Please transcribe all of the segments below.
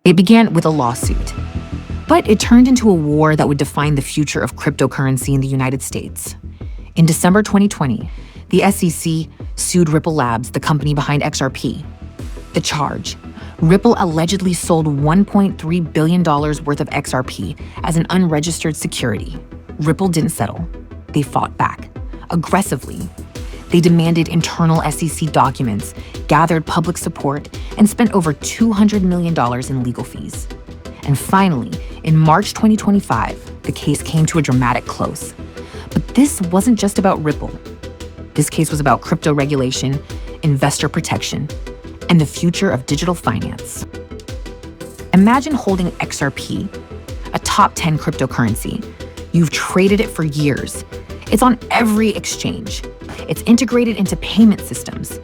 It began with a lawsuit, but it turned into a war that would define the future of cryptocurrency in the United States. In December 2020, the SEC sued Ripple Labs, the company behind XRP. The charge: Ripple allegedly sold $1.3 billion worth of XRP as an unregistered security. Ripple didn't settle. They fought back, aggressively. They demanded internal SEC documents, gathered public support, and spent over $200 million in legal fees. And finally, in March 2025, the case came to a dramatic close. But this wasn't just about Ripple. This case was about crypto regulation, investor protection, and the future of digital finance. Imagine holding XRP, a top 10 cryptocurrency. You've traded it for years. It's on every exchange. It's integrated into payment systems.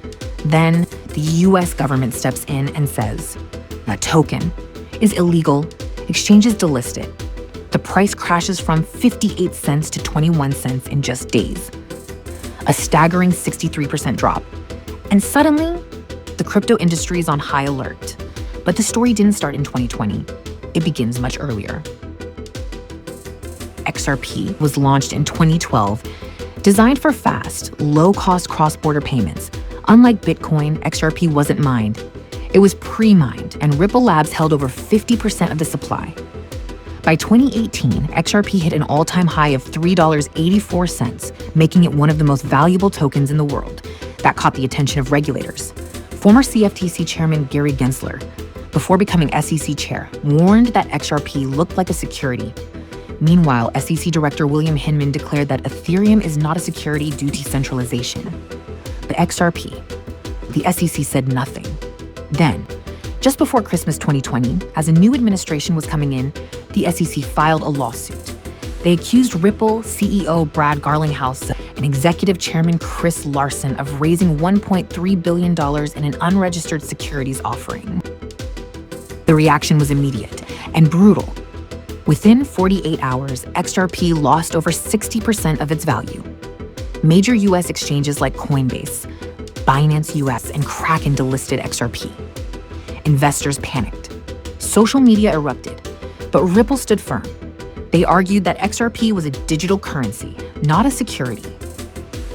Then the US government steps in and says, that token is illegal, exchanges delist it. The price crashes from 58 cents to 21 cents in just days. A staggering 63% drop. And suddenly, the crypto industry is on high alert. But the story didn't start in 2020. It begins much earlier. XRP was launched in 2012, designed for fast, low-cost cross-border payments. Unlike Bitcoin, XRP wasn't mined. It was pre-mined, and Ripple Labs held over 50% of the supply. By 2018, XRP hit an all-time high of $3.84, making it one of the most valuable tokens in the world. That caught the attention of regulators. Former CFTC Chairman Gary Gensler, before becoming SEC Chair, warned that XRP looked like a security. Meanwhile, SEC Director William Hinman declared that Ethereum is not a security due to decentralization. But XRP, the SEC said nothing. Then, just before Christmas 2020, as a new administration was coming in, the SEC filed a lawsuit. They accused Ripple CEO Brad Garlinghouse and Executive Chairman Chris Larsen of raising $1.3 billion in an unregistered securities offering. The reaction was immediate and brutal. Within 48 hours, XRP lost over 60% of its value. Major US exchanges like Coinbase, Binance US, and Kraken delisted XRP. Investors panicked. Social media erupted, but Ripple stood firm. They argued that XRP was a digital currency, not a security.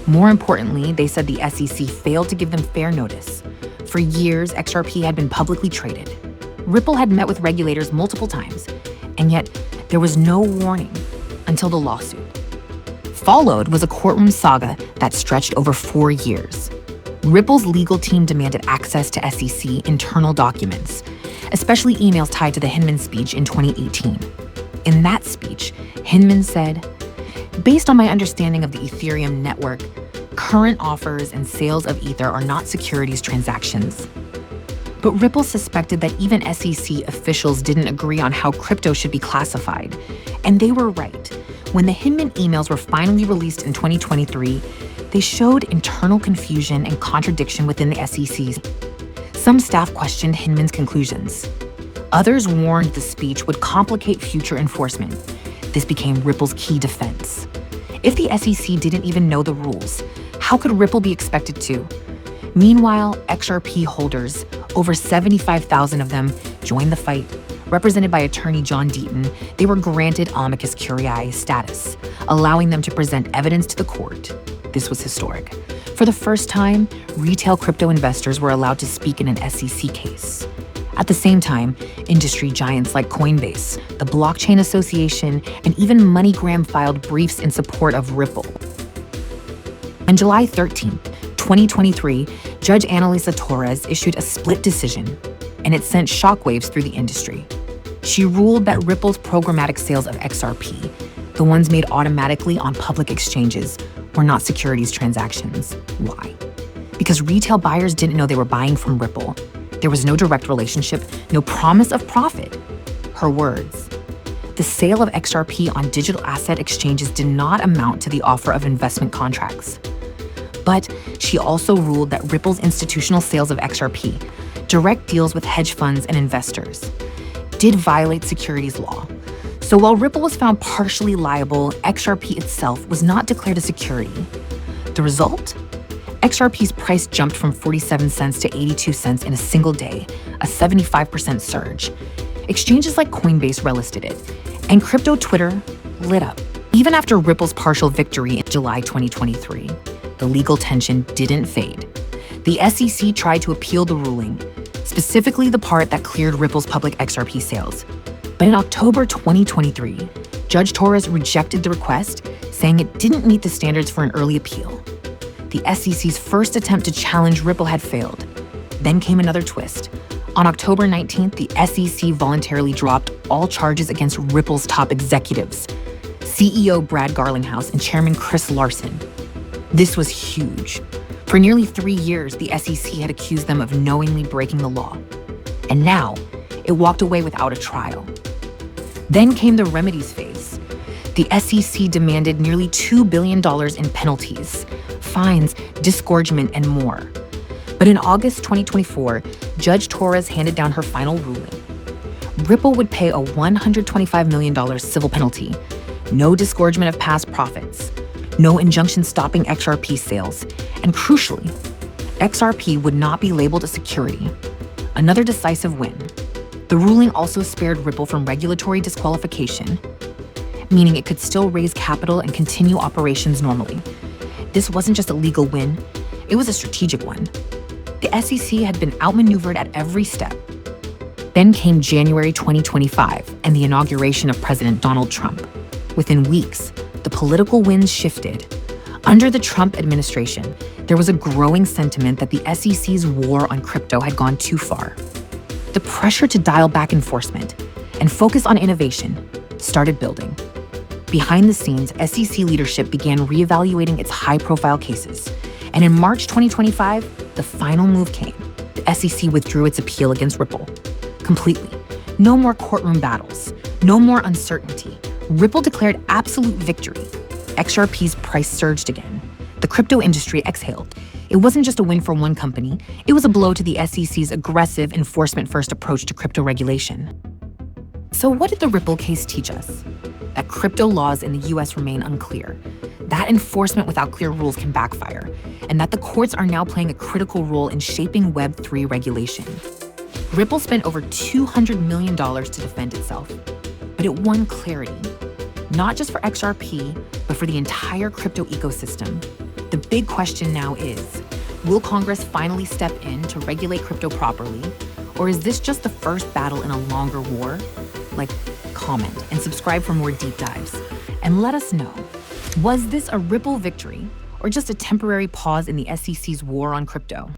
More importantly, they said the SEC failed to give them fair notice. For years, XRP had been publicly traded. Ripple had met with regulators multiple times, and yet there was no warning until the lawsuit. Followed was a courtroom saga that stretched over 4 years. Ripple's legal team demanded access to SEC internal documents, especially emails tied to the Hinman speech in 2018. In that speech, Hinman said, "Based on my understanding of the Ethereum network, current offers and sales of Ether are not securities transactions." But Ripple suspected that even SEC officials didn't agree on how crypto should be classified. And they were right. When the Hinman emails were finally released in 2023, they showed internal confusion and contradiction within the SEC. Some staff questioned Hinman's conclusions. Others warned the speech would complicate future enforcement. This became Ripple's key defense. If the SEC didn't even know the rules, how could Ripple be expected to? Meanwhile, XRP holders, over 75,000 of them, joined the fight. Represented by attorney John Deaton, they were granted amicus curiae status, allowing them to present evidence to the court. This was historic. For the first time, retail crypto investors were allowed to speak in an SEC case. At the same time, industry giants like Coinbase, the Blockchain Association, and even MoneyGram filed briefs in support of Ripple. On July 13, 2023, Judge Annalisa Torres issued a split decision, and it sent shockwaves through the industry. She ruled that Ripple's programmatic sales of XRP, the ones made automatically on public exchanges, were not securities transactions. Why? Because retail buyers didn't know they were buying from Ripple. There was no direct relationship, no promise of profit. Her words: "The sale of XRP on digital asset exchanges did not amount to the offer of investment contracts." But she also ruled that Ripple's institutional sales of XRP, direct deals with hedge funds and investors, did violate securities law. So while Ripple was found partially liable, XRP itself was not declared a security. The result? XRP's price jumped from 47 cents to 82 cents in a single day, a 75% surge. Exchanges like Coinbase relisted it, and crypto Twitter lit up. Even after Ripple's partial victory in July 2023, the legal tension didn't fade. The SEC tried to appeal the ruling, specifically the part that cleared Ripple's public XRP sales. But in October 2023, Judge Torres rejected the request, saying it didn't meet the standards for an early appeal. The SEC's first attempt to challenge Ripple had failed. Then came another twist. On October 19th, the SEC voluntarily dropped all charges against Ripple's top executives, CEO Brad Garlinghouse and Chairman Chris Larsen. This was huge. For nearly 3 years, the SEC had accused them of knowingly breaking the law. And now, it walked away without a trial. Then came the remedies phase. The SEC demanded nearly $2 billion in penalties, fines, disgorgement, and more. But in August 2024, Judge Torres handed down her final ruling. Ripple would pay a $125 million civil penalty, no disgorgement of past profits, no injunction stopping XRP sales, and crucially, XRP would not be labeled a security. Another decisive win. The ruling also spared Ripple from regulatory disqualification, meaning it could still raise capital and continue operations normally. This wasn't just a legal win, it was a strategic one. The SEC had been outmaneuvered at every step. Then came January 2025 and the inauguration of President Donald Trump. Within weeks, the political winds shifted. Under the Trump administration, there was a growing sentiment that the SEC's war on crypto had gone too far. The pressure to dial back enforcement and focus on innovation started building. Behind the scenes, SEC leadership began reevaluating its high-profile cases. And in March 2025, the final move came. The SEC withdrew its appeal against Ripple completely. No more courtroom battles, no more uncertainty. Ripple declared absolute victory. XRP's price surged again. The crypto industry exhaled. It wasn't just a win for one company, it was a blow to the SEC's aggressive enforcement-first approach to crypto regulation. So what did the Ripple case teach us? That crypto laws in the US remain unclear, that enforcement without clear rules can backfire, and that the courts are now playing a critical role in shaping Web3 regulation. Ripple spent over $200 million to defend itself, but it won clarity, not just for XRP, but for the entire crypto ecosystem. The big question now is, will Congress finally step in to regulate crypto properly, or is this just the first battle in a longer war? Comment and subscribe for more deep dives. And let us know, was this a Ripple victory or just a temporary pause in the SEC's war on crypto?